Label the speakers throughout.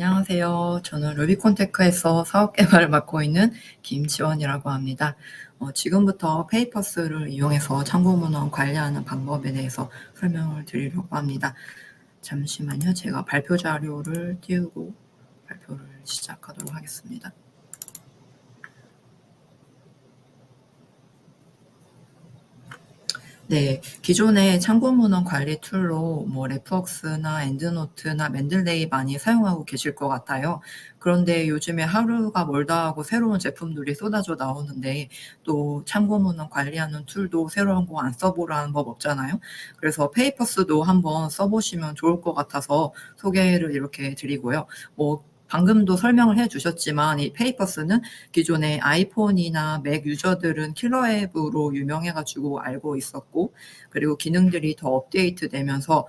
Speaker 1: 안녕하세요. 저는 루비콘테크에서 사업 개발을 맡고 있는 김지원이라고 합니다. 지금부터 페이퍼스를 이용해서 참고 문헌 관리하는 방법에 대해서 설명을 드리려고 합니다. 잠시만요. 제가 발표 자료를 띄우고 발표를 시작하도록 하겠습니다. 네, 기존의 참고 문헌 관리 툴로 레프웍스나 엔드노트나 맨들레이 많이 사용하고 계실 것 같아요. 그런데 요즘에 하루가 멀다 하고 새로운 제품들이 쏟아져 나오는데 또 참고 문헌 관리하는 툴도 새로운 거 안 써보라는 법 없잖아요. 그래서 페이퍼스도 한번 써보시면 좋을 것 같아서 소개를 이렇게 드리고요. 방금도 설명을 해주셨지만 이 페이퍼스는 기존의 아이폰이나 맥 유저들은 킬러 앱으로 유명해가지고 알고 있었고, 그리고 기능들이 더 업데이트 되면서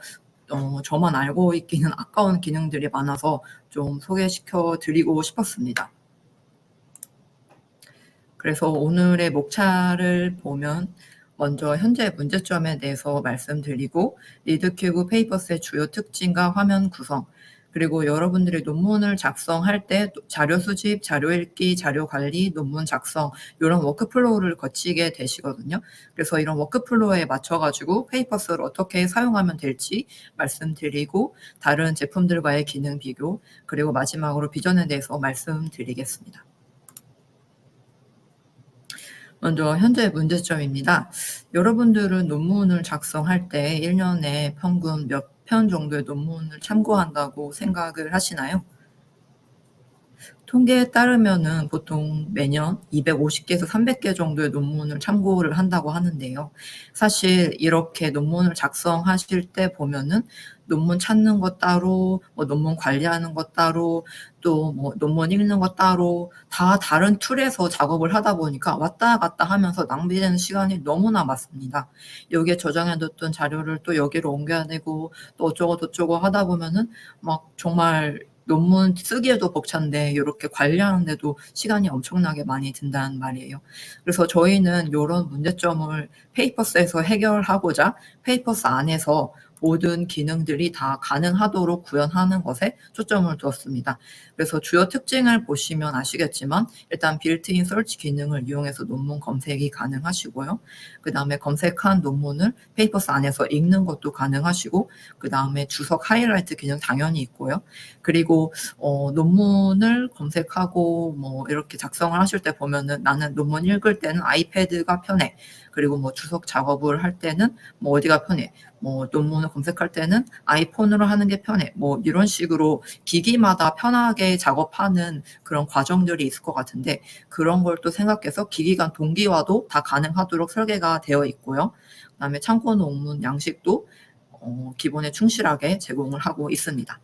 Speaker 1: 저만 알고 있기는 아까운 기능들이 많아서 좀 소개시켜 드리고 싶었습니다. 그래서 오늘의 목차를 보면 먼저 현재 문제점에 대해서 말씀드리고, 리드큐브 페이퍼스의 주요 특징과 화면 구성, 그리고 여러분들이 논문을 작성할 때 자료 수집, 자료 읽기, 자료 관리, 논문 작성 이런 워크플로우를 거치게 되시거든요. 그래서 이런 워크플로우에 맞춰가지고 페이퍼스를 어떻게 사용하면 될지 말씀드리고, 다른 제품들과의 기능 비교, 그리고 마지막으로 비전에 대해서 말씀드리겠습니다. 먼저 현재 문제점입니다. 여러분들은 논문을 작성할 때 1년에 평균 몇 편 정도의 논문을 참고한다고 생각을 하시나요? 통계에 따르면은 보통 매년 250개에서 300개 정도의 논문을 참고를 한다고 하는데요. 사실 이렇게 논문을 작성하실 때 보면은 논문 찾는 것 따로, 논문 관리하는 것 따로, 또 논문 읽는 것 따로 다 다른 툴에서 작업을 하다 보니까 왔다 갔다 하면서 낭비되는 시간이 너무나 많습니다. 여기에 저장해뒀던 자료를 또 여기로 옮겨야 되고 또 어쩌고 저쩌고 하다 보면은 정말 논문 쓰기에도 벅찬데 이렇게 관리하는데도 시간이 엄청나게 많이 든다는 말이에요. 그래서 저희는 이런 문제점을 페이퍼스에서 해결하고자 페이퍼스 안에서 모든 기능들이 다 가능하도록 구현하는 것에 초점을 두었습니다. 그래서 주요 특징을 보시면 아시겠지만 일단 빌트인 서치 기능을 이용해서 논문 검색이 가능하시고요. 그 다음에 검색한 논문을 페이퍼스 안에서 읽는 것도 가능하시고, 그 다음에 주석 하이라이트 기능 당연히 있고요. 그리고 논문을 검색하고 이렇게 작성을 하실 때 보면은 나는 논문 읽을 때는 아이패드가 편해. 그리고 주석 작업을 할 때는 어디가 편해. 논문을 검색할 때는 아이폰으로 하는 게 편해. 이런 식으로 기기마다 편하게 작업하는 그런 과정들이 있을 것 같은데, 그런 걸 또 생각해서 기기 간 동기화도 다 가능하도록 설계가 되어 있고요. 그다음에 참고 논문 양식도 기본에 충실하게 제공을 하고 있습니다.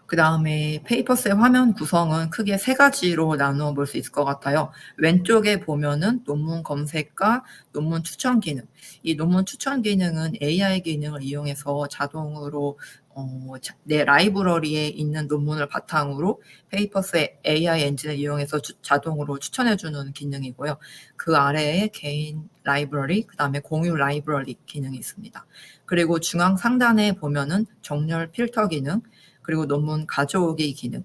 Speaker 1: 그 다음에 페이퍼스의 화면 구성은 크게 세 가지로 나누어 볼 수 있을 것 같아요. 왼쪽에 보면은 논문 검색과 논문 추천 기능. 이 논문 추천 기능은 AI 기능을 이용해서 자동으로 내 라이브러리에 있는 논문을 바탕으로 페이퍼스의 AI 엔진을 이용해서 자동으로 추천해주는 기능이고요. 그 아래에 개인 라이브러리, 그 다음에 공유 라이브러리 기능이 있습니다. 그리고 중앙 상단에 보면은 정렬 필터 기능, 그리고 논문 가져오기 기능.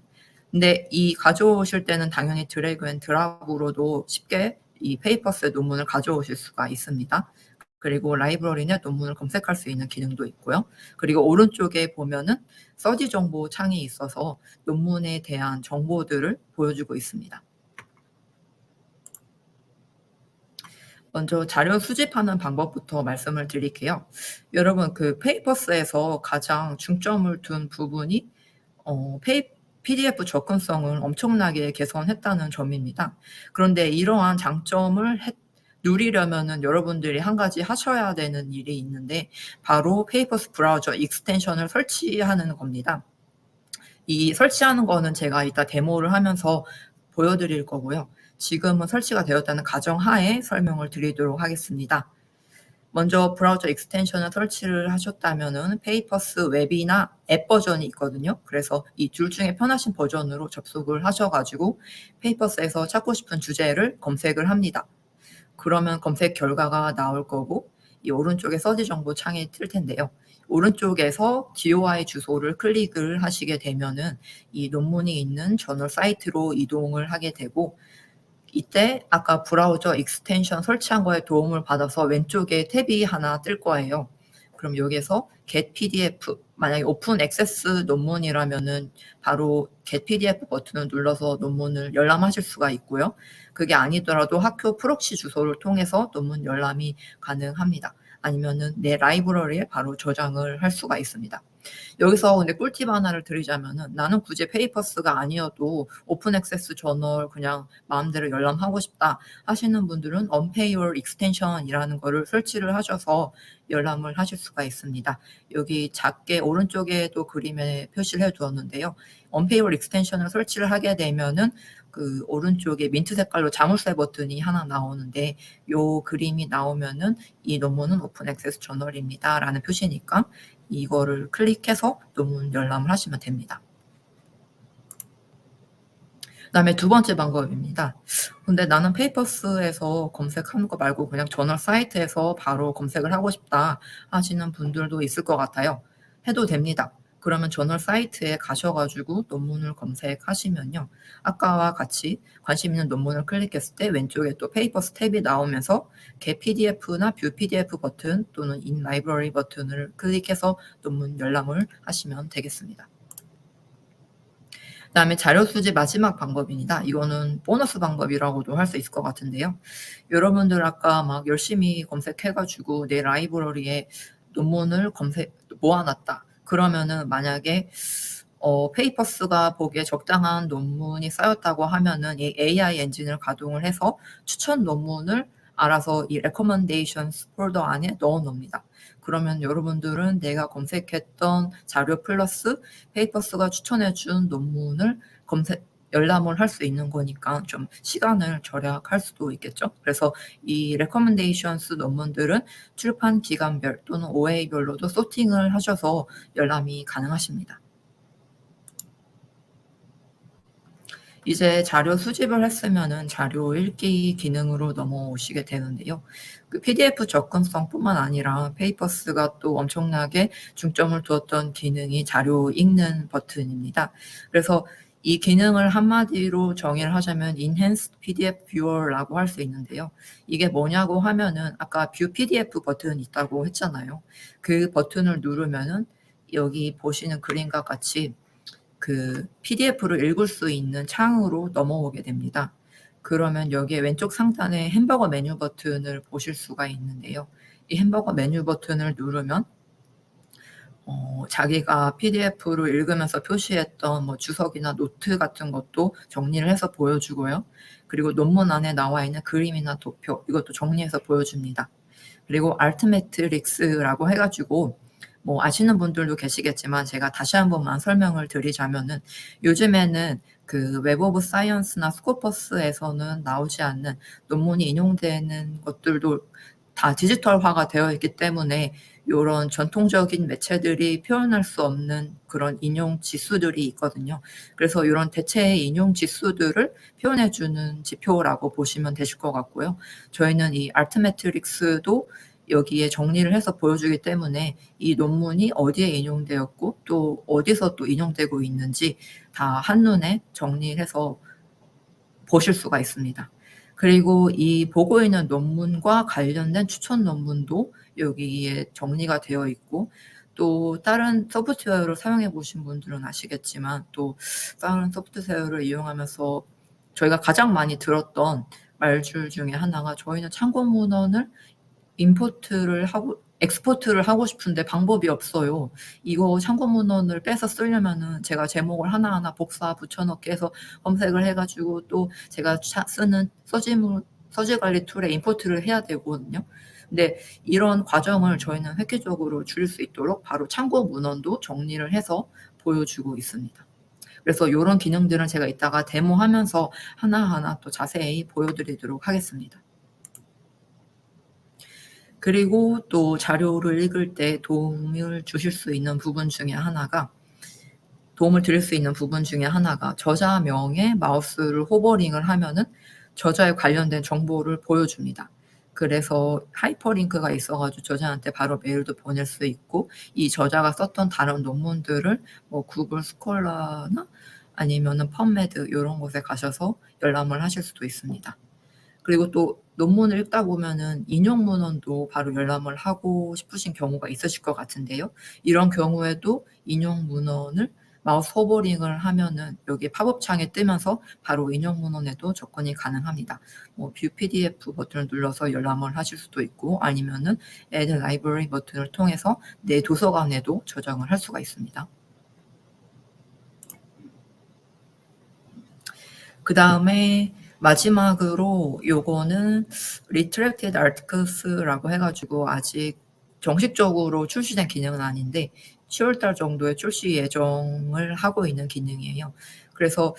Speaker 1: 근데 이 가져오실 때는 당연히 드래그 앤 드랍으로도 쉽게 이 페이퍼스의 논문을 가져오실 수가 있습니다. 그리고 라이브러리나 논문을 검색할 수 있는 기능도 있고요. 그리고 오른쪽에 보면은 서지 정보 창이 있어서 논문에 대한 정보들을 보여주고 있습니다. 먼저 자료 수집하는 방법부터 말씀을 드릴게요. 여러분, 그 페이퍼스에서 가장 중점을 둔 부분이 PDF 접근성을 엄청나게 개선했다는 점입니다. 그런데 이러한 장점을 누리려면은 여러분들이 한 가지 하셔야 되는 일이 있는데, 바로 페이퍼스 브라우저 익스텐션을 설치하는 겁니다. 이 설치하는 거는 제가 이따 데모를 하면서 보여드릴 거고요. 지금은 설치가 되었다는 가정하에 설명을 드리도록 하겠습니다. 먼저 브라우저 익스텐션을 설치를 하셨다면은 페이퍼스 웹이나 앱 버전이 있거든요. 그래서 이 둘 중에 편하신 버전으로 접속을 하셔가지고 페이퍼스에서 찾고 싶은 주제를 검색을 합니다. 그러면 검색 결과가 나올 거고, 이 오른쪽에 서지 정보 창이 뜰 텐데요. 오른쪽에서 DOI 주소를 클릭을 하시게 되면은 이 논문이 있는 저널 사이트로 이동을 하게 되고, 이때 아까 브라우저 익스텐션 설치한 거에 도움을 받아서 왼쪽에 탭이 하나 뜰 거예요. 그럼 여기에서 Get PDF, 만약에 오픈 액세스 논문이라면은 바로 Get PDF 버튼을 눌러서 논문을 열람하실 수가 있고요. 그게 아니더라도 학교 프록시 주소를 통해서 논문 열람이 가능합니다. 아니면은 내 라이브러리에 바로 저장을 할 수가 있습니다. 여기서 근데 꿀팁 하나를 드리자면은, 나는 굳이 페이퍼스가 아니어도 오픈 액세스 저널 그냥 마음대로 열람하고 싶다 하시는 분들은 언페이월 익스텐션이라는 거를 설치를 하셔서 열람을 하실 수가 있습니다. 여기 작게 오른쪽에도 그림에 표시를 해 두었는데요. 언페이월 익스텐션을 설치를 하게 되면은 그 오른쪽에 민트 색깔로 자물쇠 버튼이 하나 나오는데, 요 그림이 나오면은 이 논문은 오픈 액세스 저널입니다 라는 표시니까 이거를 클릭해서 논문 열람을 하시면 됩니다. 그다음에 두 번째 방법입니다. 근데 나는 페이퍼스에서 검색하는 거 말고 그냥 저널 사이트에서 바로 검색을 하고 싶다 하시는 분들도 있을 것 같아요. 해도 됩니다. 그러면 저널 사이트에 가셔가지고 논문을 검색하시면요. 아까와 같이 관심 있는 논문을 클릭했을 때 왼쪽에 또 페이퍼스 탭이 나오면서 Get PDF나 View PDF 버튼 또는 In Library 버튼을 클릭해서 논문 열람을 하시면 되겠습니다. 그다음에 자료 수집 마지막 방법입니다. 이거는 보너스 방법이라고도 할 수 있을 것 같은데요. 여러분들 아까 막 열심히 검색해가지고 내 라이브러리에 논문을 모아놨다. 그러면은 만약에 페이퍼스가 보기에 적당한 논문이 쌓였다고 하면은 이 AI 엔진을 가동을 해서 추천 논문을 알아서 이 recommendations 폴더 안에 넣어 놓습니다. 그러면 여러분들은 내가 검색했던 자료 플러스 페이퍼스가 추천해 준 논문을 열람을 할 수 있는 거니까 좀 시간을 절약할 수도 있겠죠. 그래서 이 recommendations 논문들은 출판 기간별 또는 OA별로도 소팅을 하셔서 열람이 가능하십니다. 이제 자료 수집을 했으면은 자료 읽기 기능으로 넘어오시게 되는데요. 그 PDF 접근성뿐만 아니라 페이퍼스가 또 엄청나게 중점을 두었던 기능이 자료 읽는 버튼입니다. 그래서 이 기능을 한마디로 정의를 하자면 Enhanced PDF Viewer라고 할 수 있는데요. 이게 뭐냐고 하면은 아까 View PDF 버튼 있다고 했잖아요. 그 버튼을 누르면은 여기 보시는 그림과 같이 그 PDF를 읽을 수 있는 창으로 넘어오게 됩니다. 그러면 여기에 왼쪽 상단에 햄버거 메뉴 버튼을 보실 수가 있는데요. 이 햄버거 메뉴 버튼을 누르면 자기가 PDF로 읽으면서 표시했던 뭐 주석이나 노트 같은 것도 정리를 해서 보여주고요. 그리고 논문 안에 나와 있는 그림이나 도표, 이것도 정리해서 보여줍니다. 그리고 알트매트릭스라고 해가지고 뭐 아시는 분들도 계시겠지만 제가 다시 한 번만 설명을 드리자면은, 요즘에는 그 웹 오브 사이언스나 스코퍼스에서는 나오지 않는 논문이 인용되는 것들도 다 디지털화가 되어 있기 때문에 요런 전통적인 매체들이 표현할 수 없는 그런 인용 지수들이 있거든요. 그래서 요런 대체의 인용 지수들을 표현해 주는 지표라고 보시면 되실 것 같고요. 저희는 이 알트매트릭스도 여기에 정리를 해서 보여주기 때문에 이 논문이 어디에 인용되었고 또 어디서 또 인용되고 있는지 다 한눈에 정리해서 보실 수가 있습니다. 그리고 이 보고 있는 논문과 관련된 추천 논문도 여기에 정리가 되어 있고, 또 다른 소프트웨어를 사용해 보신 분들은 아시겠지만 또 다른 소프트웨어를 이용하면서 저희가 가장 많이 들었던 말줄 중에 하나가, 저희는 참고 문헌을 엑스포트를 하고 싶은데 방법이 없어요. 이거 참고 문헌을 빼서 쓰려면은 제가 제목을 하나하나 복사 붙여넣기 해서 검색을 해가지고 또 제가 쓰는 서지 관리 툴에 임포트를 해야 되거든요. 근데 이런 과정을 저희는 획기적으로 줄일 수 있도록 바로 참고 문헌도 정리를 해서 보여주고 있습니다. 그래서 이런 기능들은 제가 이따가 데모하면서 하나하나 또 자세히 보여드리도록 하겠습니다. 그리고 또 자료를 읽을 때 도움을 드릴 수 있는 부분 중에 하나가 저자명에 마우스를 호버링을 하면은 저자에 관련된 정보를 보여줍니다. 그래서 하이퍼링크가 있어 가지고 저자한테 바로 메일도 보낼 수 있고 이 저자가 썼던 다른 논문들을 뭐 구글 스콜라나 아니면은 펀메드 요런 곳에 가셔서 열람을 하실 수도 있습니다. 그리고 또 논문을 읽다 보면은 인용 문헌도 바로 열람을 하고 싶으신 경우가 있으실 것 같은데요. 이런 경우에도 인용 문헌을 마우스 호버링을 하면은 여기 팝업 창에 뜨면서 바로 인용 문헌에도 접근이 가능합니다. 뭐 뷰 PDF 버튼을 눌러서 열람을 하실 수도 있고 아니면은 Add Library 버튼을 통해서 내 도서관에도 저장을 할 수가 있습니다. 그다음에 마지막으로 요거는 Retracted Articles라고 해 가지고 아직 정식적으로 출시된 기능은 아닌데 10월달 정도에 출시 예정을 하고 있는 기능이에요. 그래서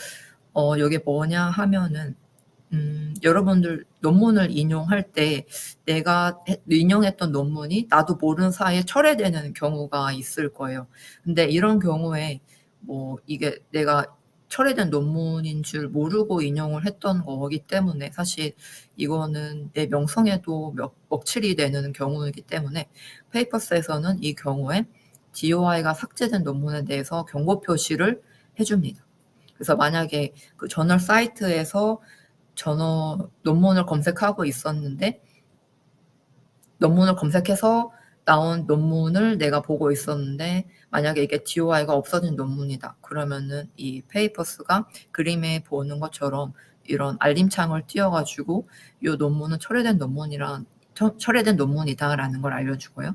Speaker 1: 요게 뭐냐 하면은 여러분들 논문을 인용할 때 내가 인용했던 논문이 나도 모르는 사이에 철회되는 경우가 있을 거예요. 근데 이런 경우에 뭐 이게 내가 철회된 논문인 줄 모르고 인용을 했던 거기 때문에 사실 이거는 내 명성에도 먹칠이 되는 경우이기 때문에 페이퍼스에서는 이 경우에 DOI가 삭제된 논문에 대해서 경고 표시를 해 줍니다. 그래서 만약에 그 저널 사이트에서 논문을 검색하고 있었는데 논문을 검색해서 나온 논문을 내가 보고 있었는데 만약에 이게 DOI가 없어진 논문이다. 그러면은 이 페이퍼스가 그림에 보는 것처럼 이런 알림창을 띄워 가지고 이 논문은 철회된 논문이다라는 걸 알려주고요.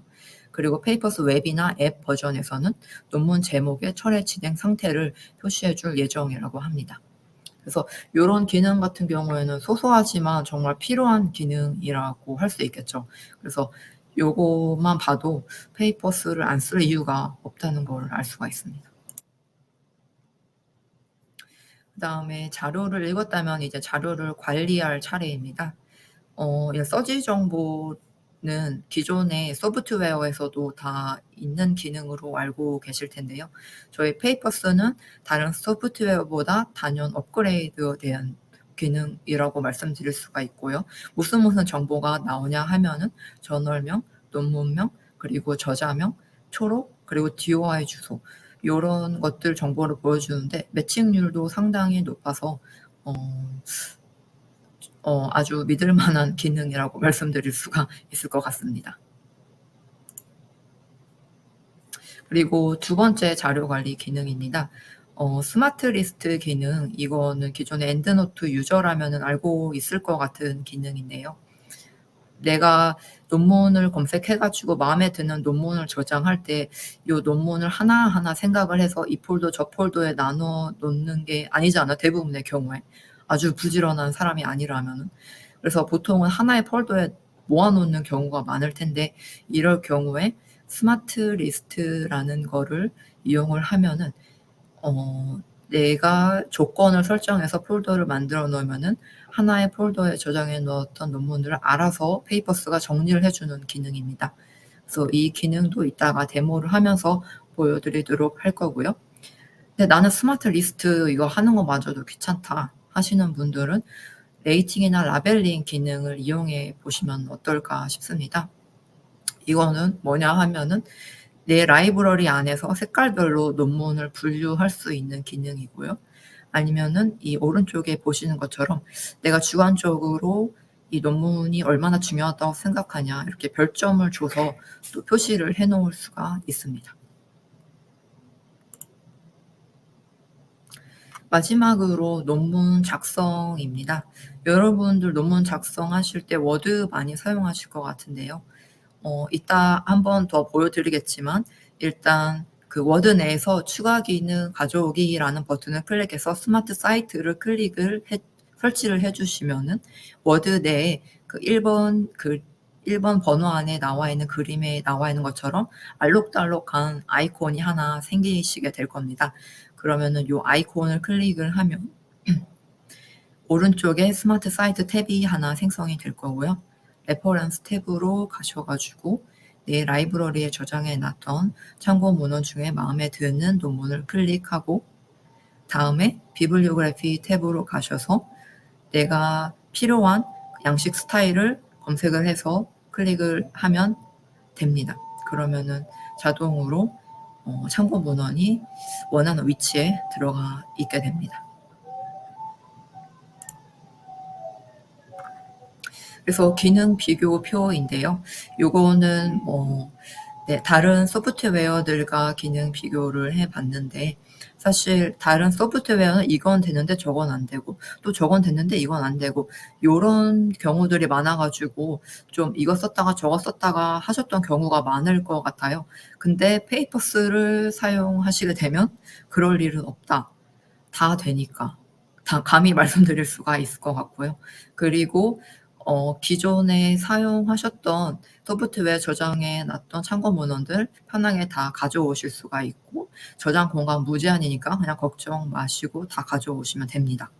Speaker 1: 그리고 페이퍼스 웹이나 앱 버전에서는 논문 제목의 철회 진행 상태를 표시해 줄 예정이라고 합니다. 그래서 요런 기능 같은 경우에는 소소하지만 정말 필요한 기능이라고 할 수 있겠죠. 그래서 요거만 봐도 페이퍼스를 안 쓸 이유가 없다는 걸 알 수가 있습니다. 그다음에 자료를 읽었다면 이제 자료를 관리할 차례입니다. 이 서지 정보는 기존의 소프트웨어에서도 다 있는 기능으로 알고 계실 텐데요. 저희 페이퍼스는 다른 소프트웨어보다 단연 업그레이드된 기능이라고 말씀드릴 수가 있고요. 무슨 정보가 나오냐 하면은 저널명, 논문명, 그리고 저자명, 초록, 그리고 DOI 주소 요런 것들 정보를 보여주는데 매칭률도 상당히 높아서 아주 믿을 만한 기능이라고 말씀드릴 수가 있을 것 같습니다. 그리고 두 번째 자료 관리 기능입니다. 스마트 리스트 기능 이거는 기존에 엔드노트 유저라면은 알고 있을 것 같은 기능인데요. 내가 논문을 검색해 가지고 마음에 드는 논문을 저장할 때 요 논문을 하나하나 생각을 해서 이 폴더 저 폴더에 나눠 놓는 게 아니잖아요, 대부분의 경우에. 아주 부지런한 사람이 아니라면은. 그래서 보통은 하나의 폴더에 모아 놓는 경우가 많을 텐데 이럴 경우에 스마트 리스트라는 거를 이용을 하면은 내가 조건을 설정해서 폴더를 만들어 놓으면은 하나의 폴더에 저장해 놓았던 논문들을 알아서 페이퍼스가 정리를 해 주는 기능입니다. 그래서 이 기능도 이따가 데모를 하면서 보여 드리도록 할 거고요. 근데 '나는 스마트 리스트 이거 하는 거마저도 귀찮다.' 하시는 분들은 레이팅이나 라벨링 기능을 이용해 보시면 어떨까 싶습니다. 이거는 뭐냐 하면은 내 라이브러리 안에서 색깔별로 논문을 분류할 수 있는 기능이고요. 아니면은 이 오른쪽에 보시는 것처럼 내가 주관적으로 이 논문이 얼마나 중요하다고 생각하냐 이렇게 별점을 줘서 또 표시를 해 놓을 수가 있습니다. 마지막으로 논문 작성입니다. 여러분들 논문 작성하실 때 워드 많이 사용하실 것 같은데요. 이따 한 번 더 보여드리겠지만 일단 그 워드 내에서 추가 기능 가져오기라는 버튼을 클릭해서 스마트 사이트를 설치를 해 주시면은 워드 내에 그 1번 번호 안에 나와 있는 그림에 나와 있는 것처럼 알록달록한 아이콘이 하나 생기시게 될 겁니다. 그러면은 요 아이콘을 클릭을 하면 오른쪽에 스마트 사이트 탭이 하나 생성이 될 거고요. 레퍼런스 탭으로 가셔 가지고 내 라이브러리에 저장해 놨던 참고 문헌 중에 마음에 드는 논문을 클릭하고 다음에 비블리오그래피 탭으로 가셔서 내가 필요한 양식 스타일을 검색을 해서 클릭을 하면 됩니다. 그러면은 자동으로 참고 문헌이 원하는 위치에 들어가 있게 됩니다. 그래서 기능 비교표인데요. 요거는 다른 소프트웨어들과 기능 비교를 해봤는데 사실 다른 소프트웨어는 이건 되는데 저건 안 되고 또 저건 됐는데 이건 안 되고 요런 경우들이 많아가지고 좀 이거 썼다가 저거 썼다가 하셨던 경우가 많을 것 같아요. 근데 페이퍼스를 사용하시게 되면 그럴 일은 없다. 다 되니까 다 감히 말씀드릴 수가 있을 것 같고요. 그리고 기존에 사용하셨던 소프트웨어 저장해 놨던 참고 문헌들 편하게 다 가져오실 수가 있고 저장 공간 무제한이니까 그냥 걱정 마시고 다 가져오시면 됩니다.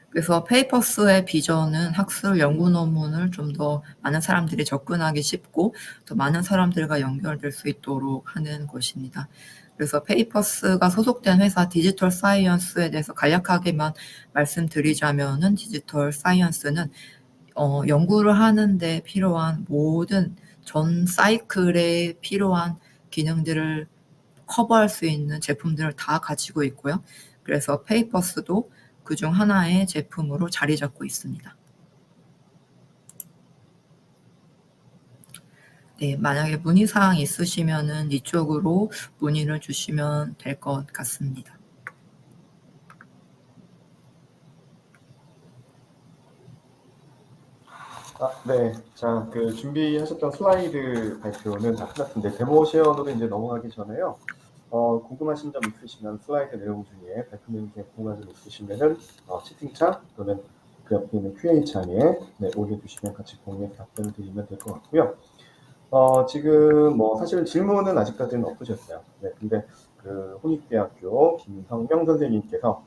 Speaker 1: 그래서 페이퍼스의 비전은 학술 연구 논문을 좀 더 많은 사람들이 접근하기 쉽고 더 많은 사람들과 연결될 수 있도록 하는 것입니다. 그래서 페이퍼스가 소속된 회사 디지털 사이언스에 대해서 간략하게만 말씀드리자면은 디지털 사이언스는 연구를 하는데 필요한 모든 전 사이클에 필요한 기능들을 커버할 수 있는 제품들을 다 가지고 있고요. 그래서 페이퍼스도 그중 하나의 제품으로 자리 잡고 있습니다. 네, 만약에 문의사항 있으시면은 이쪽으로 문의를 주시면 될 것 같습니다.
Speaker 2: 네. 자, 준비하셨던 슬라이드 발표는 다 끝났는데 데모 쉐어로 이제 넘어가기 전에요. 궁금하신 점 있으시면 슬라이드 내용 중에 발표님께 궁금한 점 있으시면은 채팅창 또는 그 옆에 있는 QA 창에 올려주시면 같이 공유해서 답변을 드리면 될 것 같고요. 지금 사실 질문은 아직까지는 없으셨어요. 네, 근데 홍익대학교 김성명 선생님께서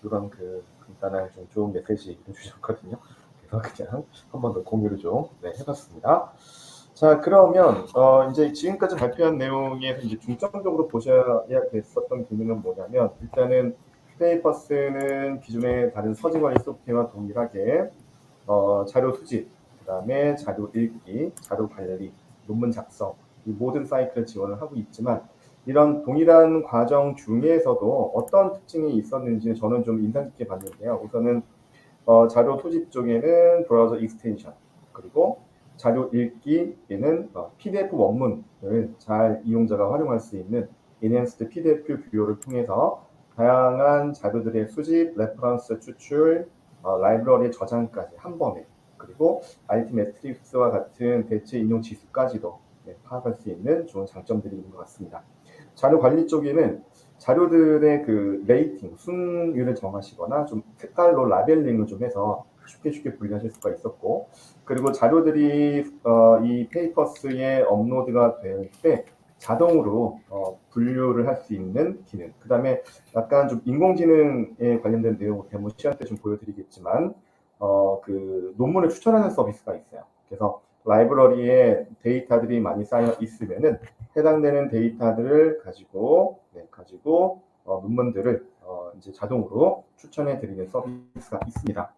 Speaker 2: 이런 간단한 좀 좋은 메시지를 주셨거든요. 그래서 그냥 한번 더 공유를 좀 해봤습니다. 자, 그러면 이제 지금까지 발표한 내용에서 이제 중점적으로 보셔야 됐었던 기능은 뭐냐면 일단은 페이퍼스는 기존의 다른 서지관리 소프트웨어와 동일하게 자료 수집, 그다음에 자료 읽기, 자료 관리, 논문 작성 이 모든 사이클을 지원을 하고 있지만 이런 동일한 과정 중에서도 어떤 특징이 있었는지 저는 좀 인상 깊게 봤는데요. 우선은 자료 소집 쪽에는 브라우저 익스텐션, 그리고 자료 읽기에는 PDF 원문을 잘 이용자가 활용할 수 있는 Enhanced PDF 뷰어를 통해서 다양한 자료들의 수집, 레퍼런스 추출, 라이브러리 저장까지 한 번에, 그리고 IT 매트릭스와 같은 대체 인용 지수까지도 파악할 수 있는 좋은 장점들이 있는 것 같습니다. 자료 관리 쪽에는 자료들의 레이팅, 순위를 정하시거나 좀 색깔로 라벨링을 좀 해서 쉽게 분류하실 수가 있었고, 그리고 자료들이 이 페이퍼스에 업로드가 될 때 자동으로 분류를 할 수 있는 기능, 그 다음에 약간 좀 인공지능에 관련된 내용을 데모 시간 때 좀 보여드리겠지만 논문을 추천하는 서비스가 있어요. 그래서 라이브러리에 데이터들이 많이 쌓여 있으면은 해당되는 데이터들을 가지고 논문들을 이제 자동으로 추천해 드리는 서비스가 있습니다.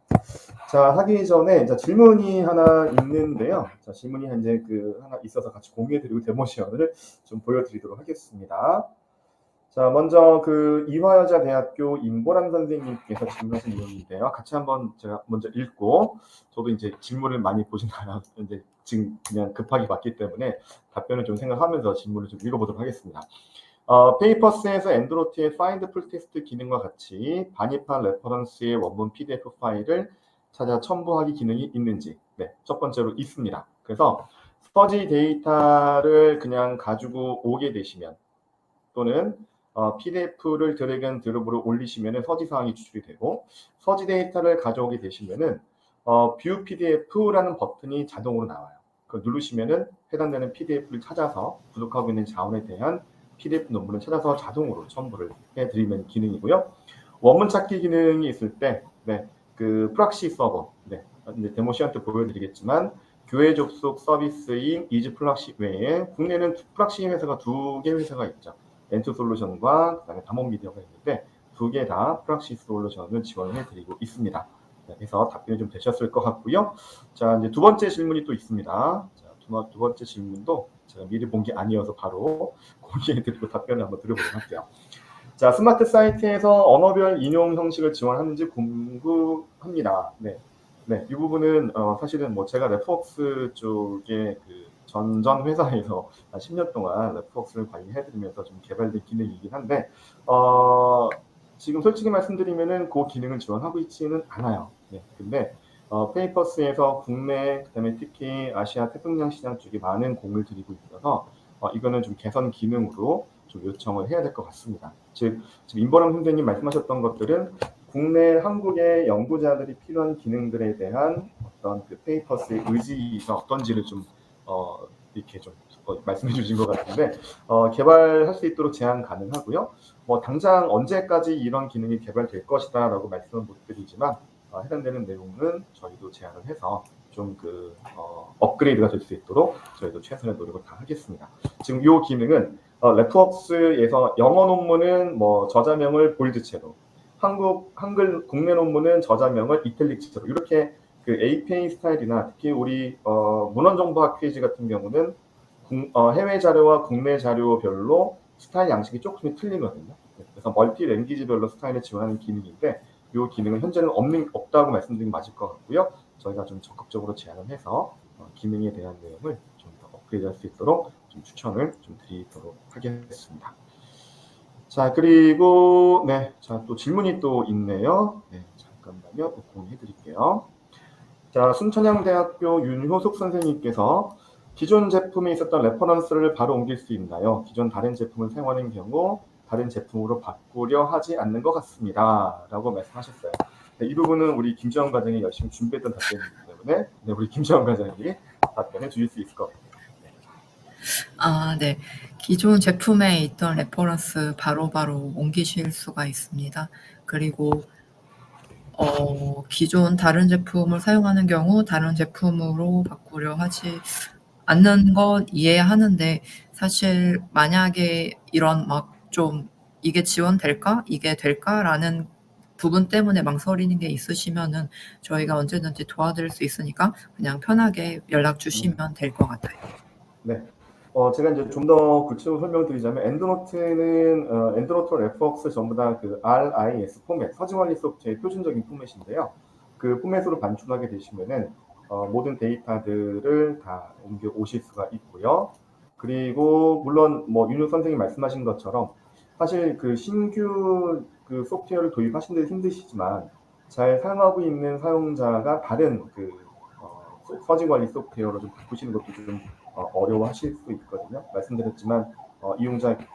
Speaker 2: 자, 하기 전에 질문이 하나 있는데요. 자, 질문이 이제 하나 있어서 같이 공유해 드리고 데모 시연을 좀 보여드리도록 하겠습니다. 자, 먼저 이화여자대학교 임보람 선생님께서 질문하신 내용인데요. 같이 한번 제가 먼저 읽고, 저도 이제 질문을 많이 보시나요? 이제 지금 그냥 급하게 봤기 때문에 답변을 좀 생각하면서 질문을 좀 읽어보도록 하겠습니다. 페이퍼스에서 엔드로트의 Find Full Text 기능과 같이 반입한 레퍼런스의 원문 PDF 파일을 찾아 첨부하기 기능이 있는지, 첫 번째로 있습니다. 그래서 서지 데이터를 그냥 가지고 오게 되시면 또는 PDF를 드래그 앤 드롭으로 올리시면 서지 사항이 추출이 되고, 서지 데이터를 가져오게 되시면은 View PDF라는 버튼이 자동으로 나와요. 그걸 누르시면은 해당되는 PDF를 찾아서 부족하고 있는 자원에 대한 PDF 논문을 찾아서 자동으로 첨부를 해드리는 기능이고요. 원문 찾기 기능이 있을 때, 프락시 서버, 이제 데모 시간 때 보여드리겠지만, 교회 접속 서비스인 이즈 프락시 외에 국내는 프락시 회사가 2개 회사가 있죠. 엔투솔루션과 그다음에 담원 미디어가 있는데 두 개 다 프락시스 솔루션을 지원해드리고 있습니다. 네, 그래서 답변이 좀 되셨을 것 같고요. 자, 이제 두 번째 질문이 또 있습니다. 자, 두 번째 질문도 제가 미리 본 게 아니어서 바로 공개해드리고 답변을 한번 드려보도록 할게요. 자, 스마트 사이트에서 언어별 인용 형식을 지원하는지 궁금합니다. 네, 네, 이 부분은 사실은 뭐 제가 랩웍스 쪽에 그 전 회사에서 한 10년 동안 랩웍스를 관리해드리면서 좀 개발된 기능이긴 한데 지금 솔직히 말씀드리면은 그 기능을 지원하고 있지는 않아요. 네, 근데 페이퍼스에서 국내 그다음에 특히 아시아 태평양 시장 쪽에 많은 공을 들이고 있어서 이거는 좀 개선 기능으로 좀 요청을 해야 될 것 같습니다. 즉 지금 임보람 선생님 말씀하셨던 것들은 국내 한국의 연구자들이 필요한 기능들에 대한 어떤 그 페이퍼스의 의지가 어떤지를 좀 이렇게 좀 말씀해 주신 것 같은데 개발할 수 있도록 제한 가능하고요. 뭐 당장 언제까지 이런 기능이 개발될 것이다라고 말씀은 못 드리지만 해당되는 내용은 저희도 제안을 해서 좀 그 업그레이드가 될 수 있도록 저희도 최선의 노력을 다 하겠습니다. 지금 이 기능은 랩웍스에서 영어 논문은 뭐 저자명을 볼드체로, 한글 국내 논문은 저자명을 이탈릭체로 이렇게 그 APA 스타일이나 특히 우리 문헌정보학 퀴즈 같은 경우는 해외 자료와 국내 자료별로 스타일 양식이 조금씩 틀리거든요. 그래서 멀티 랭귀지별로 스타일을 지원하는 기능인데 이 기능은 현재는 없다고 말씀드리면 맞을 것 같고요. 저희가 좀 적극적으로 제안을 해서 기능에 대한 내용을 좀 더 업그레이드할 수 있도록 좀 추천을 좀 드리도록 하겠습니다. 자, 그리고 네, 자, 또 질문이 또 있네요. 네, 잠깐만요. 공유해 드릴게요. 자, 순천향대학교 윤효숙 선생님께서 기존 제품에 있었던 레퍼런스를 바로 옮길 수 있나요? 기존 다른 제품을 사용하는 경우 다른 제품으로 바꾸려 하지 않는 것 같습니다. 라고 말씀하셨어요. 네, 이 부분은 우리 김지원 과장이 열심히 준비했던 답변이기 때문에 네, 우리 김지원 과장이 답변해 주실 수 있을 것 같아요.
Speaker 1: 네. 기존 제품에 있던 레퍼런스 바로바로 옮기실 수가 있습니다. 그리고 기존 다른 제품을 사용하는 경우 다른 제품으로 바꾸려 하지 않는 건 이해하는데 사실 만약에 이런 막 좀 '이게 지원될까? 이게 될까?'라는 부분 때문에 망설이는 게 있으시면은 저희가 언제든지 도와드릴 수 있으니까 그냥 편하게 연락 주시면 될 것 같아요.
Speaker 2: 네. 제가 이제 좀 더 구체적으로 설명드리자면 엔드노트는 엔드노트 랩웍스 전부 다 그 RIS 포맷, 서지관리 소프트의 표준적인 포맷인데요. 그 포맷으로 반출하게 되시면은 모든 데이터들을 다 옮겨 오실 수가 있고요. 그리고 물론 뭐 윤효 선생님 말씀하신 것처럼 사실 그 신규 그 소프트웨어를 도입하신 데 힘드시지만 잘 사용하고 있는 사용자가 다른 그 서지관리 소프트웨어로 좀 바꾸시는 것도 좀 어려워하실 수 있거든요. 말씀드렸지만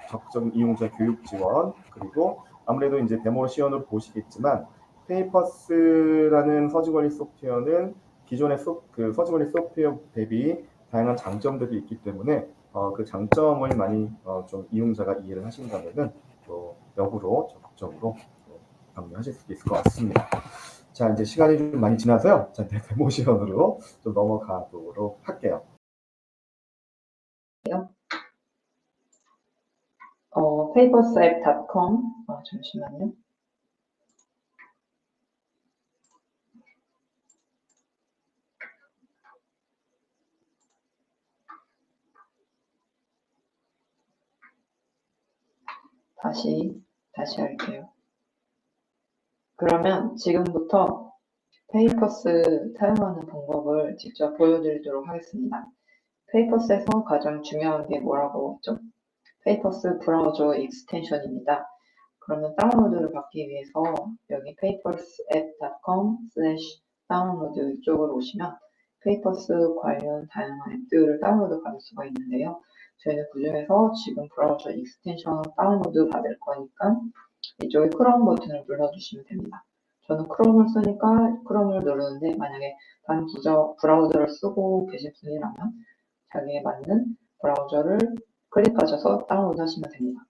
Speaker 2: 적극적인 이용자 교육 지원, 그리고 아무래도 이제 데모 시연으로 보시겠지만 페이퍼스라는 서지관리 소프트웨어는 기존의 그 서지관리 소프트웨어 대비 다양한 장점들이 있기 때문에 그 장점을 많이 좀 이용자가 이해를 하신다면은 역으로 적극적으로 방문하실 수 있을 것 같습니다. 자, 이제 시간이 좀 많이 지나서요. 자, 데모 시연으로 좀 넘어가도록 할게요.
Speaker 1: papersapp.com 잠시만요. 다시 할게요. 그러면 지금부터 페이퍼스 사용하는 방법을 직접 보여드리도록 하겠습니다. 페이퍼스에서 가장 중요한 게 뭐라고 했죠? 페이퍼스 브라우저 익스텐션입니다. 그러면 다운로드를 받기 위해서 여기 papersapp.com/다운로드 이쪽으로 오시면 페이퍼스 관련 다양한 앱들을 다운로드 받을 수가 있는데요. 저희는 그중에서 지금 브라우저 익스텐션 다운로드 받을 거니까 이쪽에 크롬 버튼을 눌러주시면 됩니다. 저는 크롬을 쓰니까 크롬을 누르는데 만약에 다른 브라우저를 쓰고 계신 분이라면 자기에 맞는 브라우저를 클릭하셔서 다운로드 하시면 됩니다.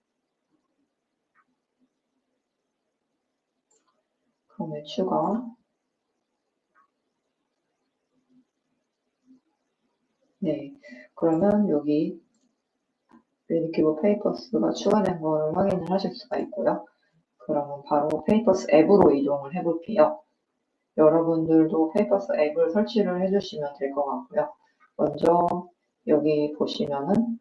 Speaker 1: 크롬에 추가. 네, 그러면 여기 레디큐브 페이퍼스가 추가된 걸 확인을 하실 수가 있고요.
Speaker 3: 그러면 바로 페이퍼스 앱으로 이동을 해볼게요. 여러분들도 페이퍼스 앱을 설치를 해주시면 될 것 같고요. 먼저 여기 보시면은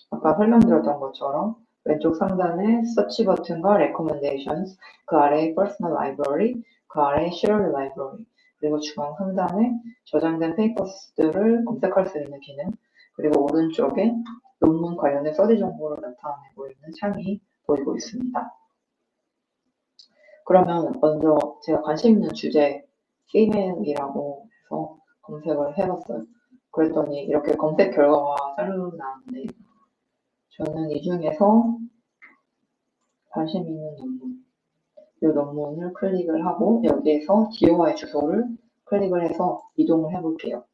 Speaker 3: 아까 설명드렸던 것처럼 왼쪽 상단에 서치 버튼과 recommendations, 그 아래에 personal library, 그 아래에 shared library, 그리고 중앙 상단에 저장된 페이퍼스들을 검색할 수 있는 기능, 그리고 오른쪽에 논문 관련된 서디 정보를 나타내고 있는 창이 보이고 있습니다. 그러면 먼저 제가 관심 있는 주제 female이라고 해서 검색을 해봤어요. 그랬더니 이렇게 검색 결과가 따로 나왔는데 저는 이 중에서 관심 있는 논문, 이 논문을 클릭을 하고 여기에서 DOI 주소를 클릭을 해서 이동을 해볼게요.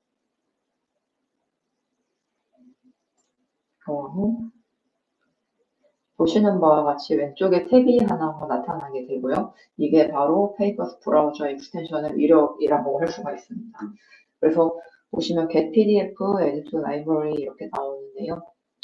Speaker 3: 그러면 보시는 바와 같이 왼쪽에 탭이 하나가 나타나게 되고요. 이게 바로 페이퍼스 브라우저 익스텐션의 위력이라고 할 수가 있습니다. 그래서 보시면 get PDF, edit to library 이렇게 나오는데요.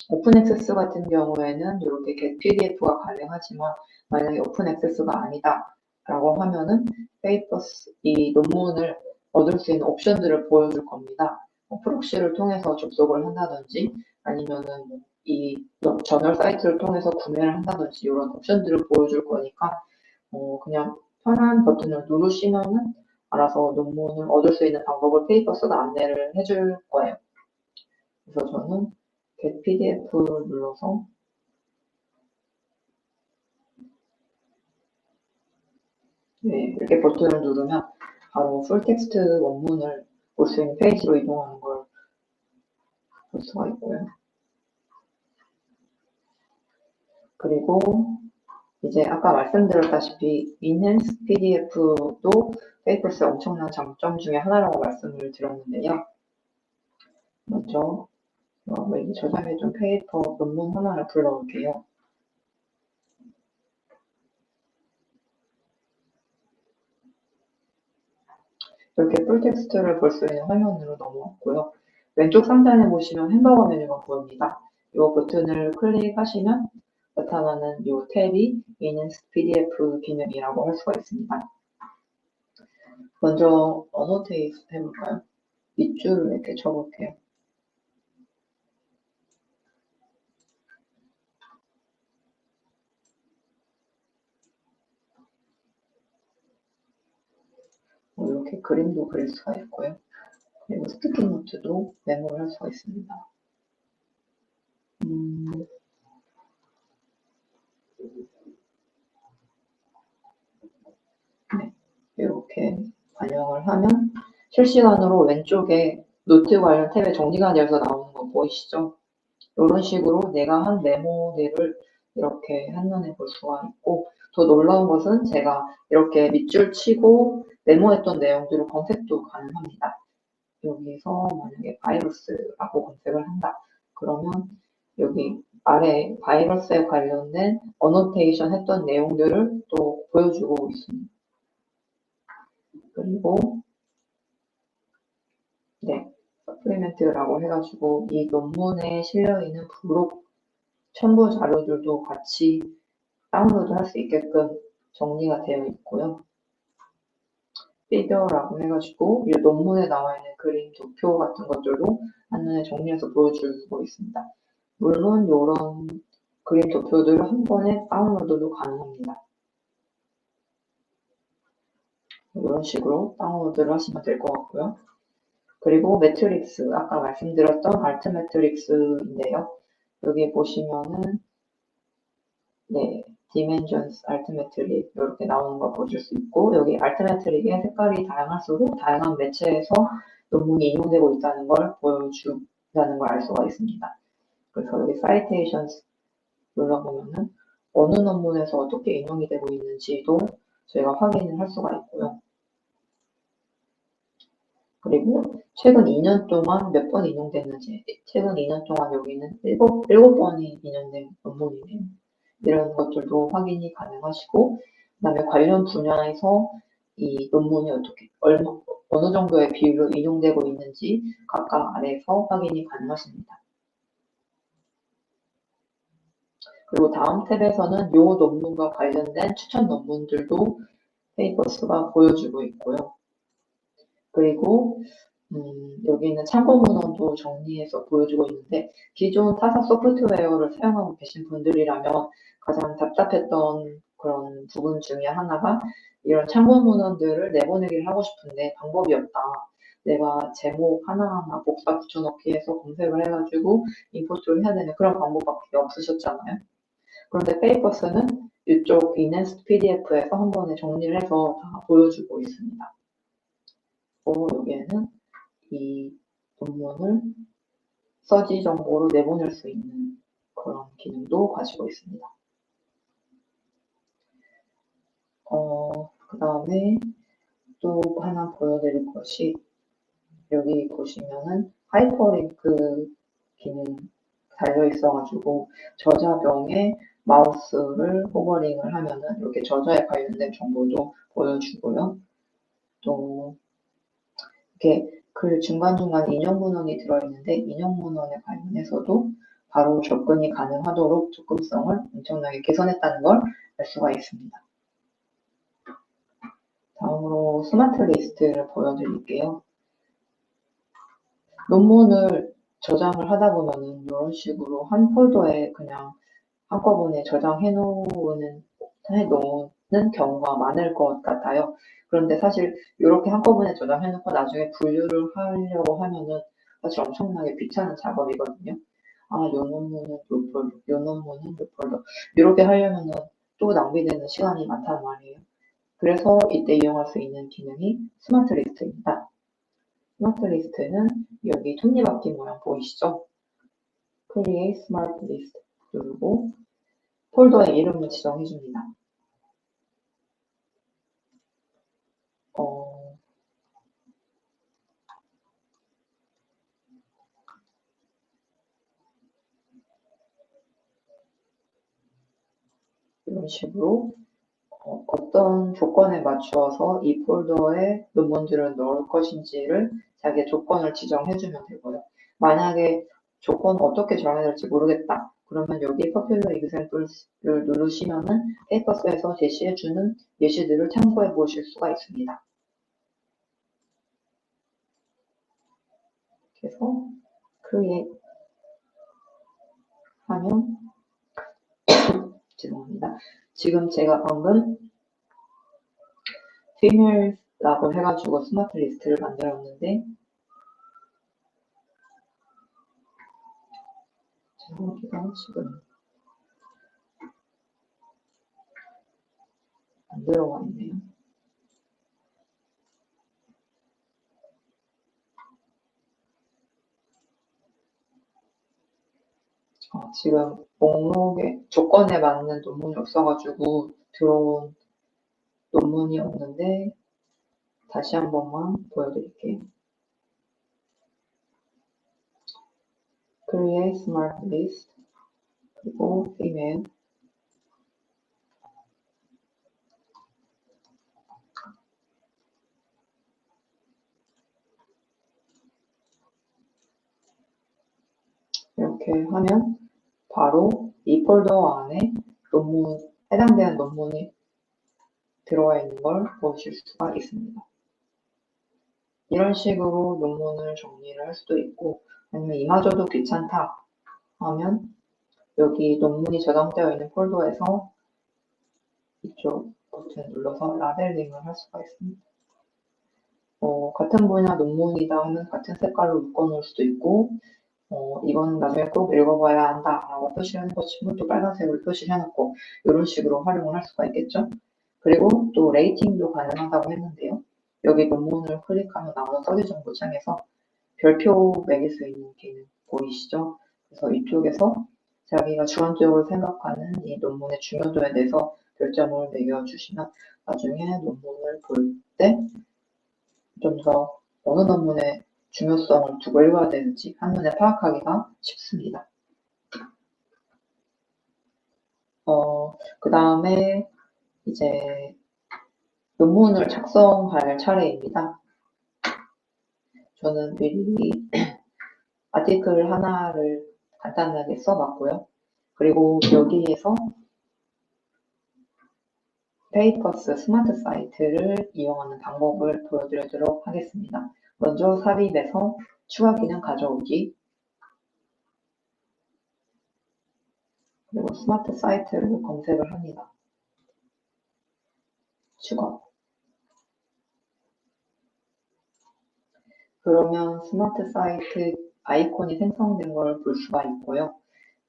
Speaker 3: 오픈 액세스 같은 경우에는 이렇게 get PDF가 가능하지만 만약에 오픈 액세스가 아니다 라고 하면은 페이퍼스 이 논문을 얻을 수 있는 옵션들을 보여줄 겁니다. 프록시를 통해서 접속을 한다든지 아니면은 이 저널 사이트를 통해서 구매를 한다든지 이런 옵션들을 보여줄 거니까 그냥 편한 버튼을 누르시면은 알아서 논문을 얻을 수 있는 방법을 페이퍼스가 안내를 해줄 거예요. 그래서 저는 get PDF를 눌러서 네, 이렇게 버튼을 누르면 바로 풀텍스트 원문을 볼 수 있는 페이지로 이동하는 걸 볼 수가 있고요. 그리고 이제 아까 말씀드렸다시피 Enhanced PDF도 페이퍼스의 엄청난 장점 중에 하나라고 말씀을 드렸는데요. 먼저 여기 저장해둔 페이퍼 논문 하나를 불러올게요. 이렇게 풀텍스트를 볼 수 있는 화면으로 넘어왔고요. 왼쪽 상단에 보시면 햄버거 메뉴가 보입니다. 이 버튼을 클릭하시면 나타나는 이 탭이 Enhanced PDF 기능이라고 할 수가 있습니다. 먼저 어노테이트 해볼까요? 밑줄을 이렇게 쳐볼게요. 이렇게 그림도 그릴 수가 있고요. 그리고 스티키 노트도 메모를 할 수가 있습니다. 네, 이렇게 반영을 하면 실시간으로 왼쪽에 노트 관련 탭에 정리가 되어서 나오는 거 보이시죠? 이런 식으로 내가 한 메모들을 이렇게 한눈에 볼 수가 있고 더 놀라운 것은 제가 이렇게 밑줄 치고 메모했던 내용들을 검색도 가능합니다. 여기서 만약에 바이러스라고 검색을 한다. 그러면 여기 아래 바이러스에 관련된 어노테이션 했던 내용들을 또 보여주고 있습니다. 그리고 네, 서플리멘트라고 해가지고 이 논문에 실려있는 부록 첨부 자료들도 같이 다운로드 할 수 있게끔 정리가 되어 있고요. 피겨라고 해가지고 이 논문에 나와 있는 그림, 도표 같은 것들도 한눈에 정리해서 보여주고 있습니다. 물론 이런 그림, 도표들을 한 번에 다운로드도 가능합니다. 이런 식으로 다운로드를 하시면 될 것 같고요. 그리고 매트릭스, 아까 말씀드렸던 알트 매트릭스인데요. 여기 보시면은 네, 디멘전스 알트메트릭 이렇게 나오는 거 보실 수 있고 여기 알트메트릭의 색깔이 다양할수록 다양한 매체에서 논문이 인용되고 있다는 걸 보여준다는 걸 알 수가 있습니다. 그래서 여기 citations 눌러보면은 어느 논문에서 어떻게 인용이 되고 있는지도 저희가 확인을 할 수가 있고요. 그리고 최근 2년 동안 몇 번 인용됐는지, 최근 2년 동안 여기는 7번이 인용된 논문이네요. 이런 것들도 확인이 가능하시고, 그다음에 관련 분야에서 이 논문이 어느 정도의 비율로 인용되고 있는지 각각 아래에서 확인이 가능하십니다. 그리고 다음 탭에서는 이 논문과 관련된 추천 논문들도 페이퍼스가 보여주고 있고요. 그리고 여기는 참고 문헌도 정리해서 보여주고 있는데 기존 타사 소프트웨어를 사용하고 계신 분들이라면 가장 답답했던 그런 부분 중에 하나가 이런 참고 문헌들을 내보내기를 하고 싶은데 방법이 없다. 내가 제목 하나하나 복사 붙여넣기 해서 검색을 해가지고 임포트를 해야 되는 그런 방법밖에 없으셨잖아요. 그런데 페이퍼스는 이쪽 이넨스트 PDF에서 한 번에 정리를 해서 다 보여주고 있습니다. 여기에는 이 논문을 서지 정보로 내보낼 수 있는 그런 기능도 가지고 있습니다. 그 다음에 또 하나 보여드릴 것이 여기 보시면은 하이퍼링크 기능 달려 있어가지고 저자명에 마우스를 호버링을 하면은 이렇게 저자에 관련된 정보도 보여주고요. 또 이렇게 글 중간중간 인용 문헌이 들어있는데 인용 문헌에 관련해서도 바로 접근이 가능하도록 접근성을 엄청나게 개선했다는 걸 알 수가 있습니다. 다음으로 스마트 리스트를 보여드릴게요. 논문을 저장을 하다 보면은 이런 식으로 한 폴더에 그냥 한꺼번에 저장해 놓는 경우가 많을 것 같아요. 그런데 사실 이렇게 한꺼번에 저장해 놓고 나중에 분류를 하려고 하면은 사실 엄청나게 귀찮은 작업이거든요. 요 논문은 요 폴더, 요 논문은 요 폴더. 이렇게 하려면은 또 낭비되는 시간이 많단 말이에요. 그래서 이때 이용할 수 있는 기능이 스마트 리스트입니다. 스마트 리스트는 여기 톱니바퀴 모양 보이시죠? Create Smart List 누르고 폴더의 이름을 지정해 줍니다. 이런 식으로 어떤 조건에 맞추어서 이 폴더에 논문들을 넣을 것인지를 자기의 조건을 지정해주면 되고요. 만약에 조건 어떻게 정해야 될지 모르겠다. 그러면 여기 Popular Examples를 누르시면은 페이퍼스에서 제시해주는 예시들을 참고해 보실 수가 있습니다. 그래서 Create 하면 죄송합니다. 지금 제가 방금 female라고 해가지고 스마트 리스트를 만들었는데 여기가 지금 안 들어가 있네요. 지금 목록에 조건에 맞는 논문이 없어가지고 들어온 논문이 없는데 다시 한 번만 보여드릴게요. Create Smart List 그리고 female 이렇게 하면 바로 이 폴더 안에 해당되는 논문이 들어와 있는 걸 보실 수가 있습니다. 이런 식으로 논문을 정리를 할 수도 있고 아니면 이마저도 귀찮다 하면 여기 논문이 저장되어 있는 폴더에서 이쪽 버튼을 눌러서 라벨링을 할 수가 있습니다. 같은 분야 논문이다 하면 같은 색깔로 묶어놓을 수도 있고 이건 나중에 꼭 읽어봐야 한다 라고 표시하는 것이고 또 빨간색으로 표시해놓고 이런 식으로 활용을 할 수가 있겠죠. 그리고 또 레이팅도 가능하다고 했는데요. 여기 논문을 클릭하면 나오는 서지 정보 창에서 별표 매길 수 있는 기능 보이시죠? 그래서 이쪽에서 자기가 주관적으로 생각하는 이 논문의 중요도에 대해서 별점을 매겨주시면 나중에 논문을 볼 때 좀 더 어느 논문의 중요성을 두고 읽어야 되는지 한눈에 파악하기가 쉽습니다. 그 다음에 이제 논문을 작성할 차례입니다. 저는 미리 아티클 하나를 간단하게 써봤고요. 그리고 여기에서 페이퍼스 스마트 사이트를 이용하는 방법을 보여드리도록 하겠습니다. 먼저 삽입에서 추가 기능 가져오기, 그리고 스마트 사이트를 검색을 합니다. 추가. 그러면 스마트 사이트 아이콘이 생성된 걸 볼 수가 있고요.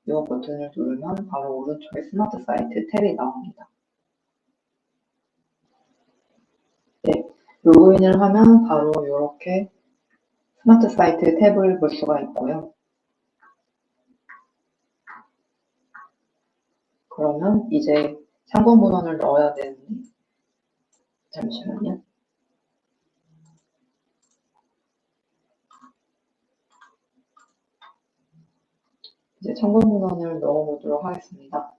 Speaker 3: 이 버튼을 누르면 바로 오른쪽에 스마트 사이트 탭이 나옵니다. 네, 로그인을 하면 바로 이렇게 스마트 사이트 탭을 볼 수가 있고요. 그러면 이제 참고 문헌을 넣어야 되는데, 잠시만요. 이제 참고 문헌을 넣어보도록 하겠습니다.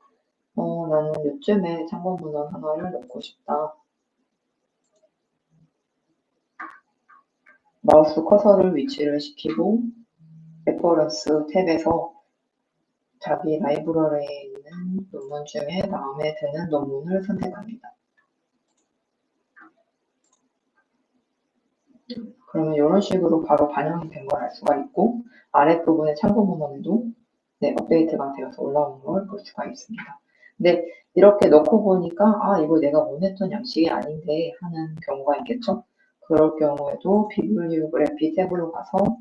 Speaker 3: 나는 요즘에 참고 문헌 하나를 넣고 싶다. 마우스 커서를 위치를 시키고 레퍼런스 탭에서 자기 라이브러리에 있는 논문 중에 마음에 드는 논문을 선택합니다. 그러면 이런 식으로 바로 반영이 된 걸 알 수가 있고, 아랫부분의 참고 문헌에도 업데이트가 되어서 올라오는 걸 볼 수가 있습니다. 근데 이렇게 넣고 보니까 이거 내가 원했던 양식이 아닌데 하는 경우가 있겠죠? 그럴 경우에도 비블리오그래피 탭으로 가서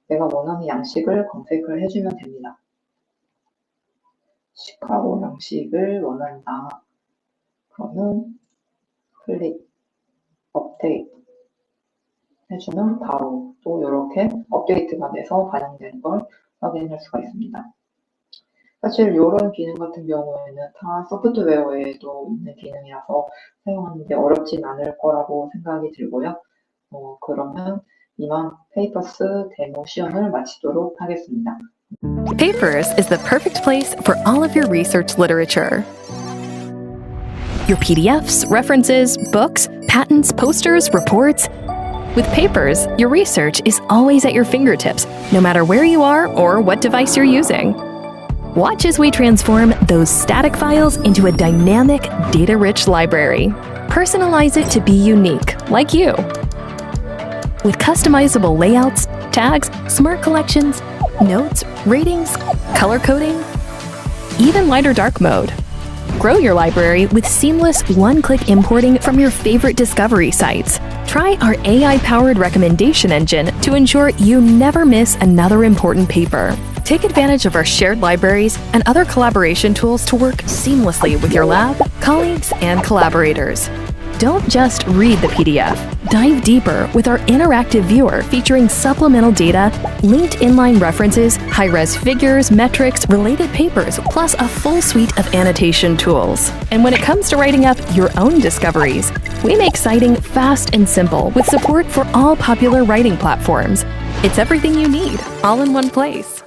Speaker 3: 내가 원하는 양식을 검색을 해주면 됩니다. 시카고 양식을 원한다. 그러면 클릭, 업데이트 해주면 바로 또 이렇게 업데이트가 돼서 반영되는 걸 확인할 수가 있습니다. 사실 이런 기능 같은 경우에는 다 소프트웨어에도 있는 기능이라서 사용하는데 어렵진 않을 거라고 생각이 들고요. 그러면 이만 페이퍼스 데모 시연을 마치도록 하겠습니다.
Speaker 4: Papers is the perfect place for all of your research literature. Your PDFs, references, books, patents, posters, reports. With Papers, your research is always at your fingertips, no matter where you are or what device you're using. Watch as we transform those static files into a dynamic, data-rich library. Personalize it to be unique, like you. With customizable layouts, tags, smart collections, notes, ratings, color coding, even lighter dark mode. Grow your library with seamless one-click importing from your favorite discovery sites. Try our AI-powered recommendation engine to ensure you never miss another important paper. Take advantage of our shared libraries and other collaboration tools to work seamlessly with your lab, colleagues, and collaborators. Don't just read the PDF. Dive deeper with our interactive viewer featuring supplemental data, linked inline references, high-res figures, metrics, related papers, plus a full suite of annotation tools. And when it comes to writing up your own discoveries, we make citing fast and simple with support for all popular writing platforms. It's everything you need, all in one place.